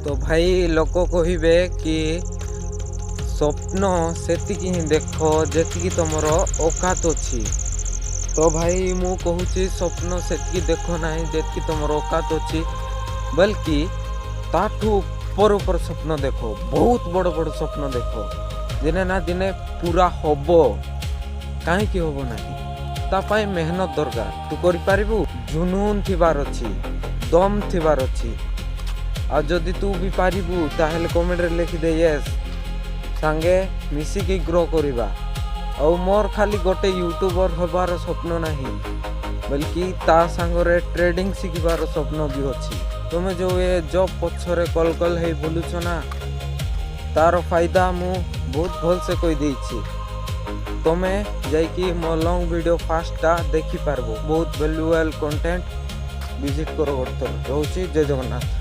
तो भाई लोक कहे कि स्वप्न सेतिकी ही देख जेतिकी तुमर औकात अच्छी। तो भाई मु कहूची स्वप्न सेतिकी देख ना जेतिकी तुमर औकात अच्छी, बल्कि ताठू ऊपर स्वप्न देखो, बहुत बड़ बड़ स्वप्न देखो। दिने ना दिने पूरा हबो, कहीं हबो ना तापाई मेहनत दरकार। तू करि पारिबु, जुनून थिबार अछि, दम थिबार अछि। आ जदि तू भी पारिबु ताहेले कमेंट रे लिखि दे यस, सांगे मिसिकी ग्रो करिबा। और मोर खाली गोटे यूट्यूबर होबार स्वप्न नहीं, बल्कि ता सांगरे ट्रेडिंग शिखबार स्वप्न भी अछि। तुमे जो ये जॉब पछरे कल कल हे बोलुछ ना, तार फायदा मु बहुत भल से कहि देछि। तुमे जाइकी मो लॉन्ग वीडियो फास्टा देखि पारबो। बहुत वैल्यूएबल कंटेंट विजिट करो। रोची जय जगन्नाथ।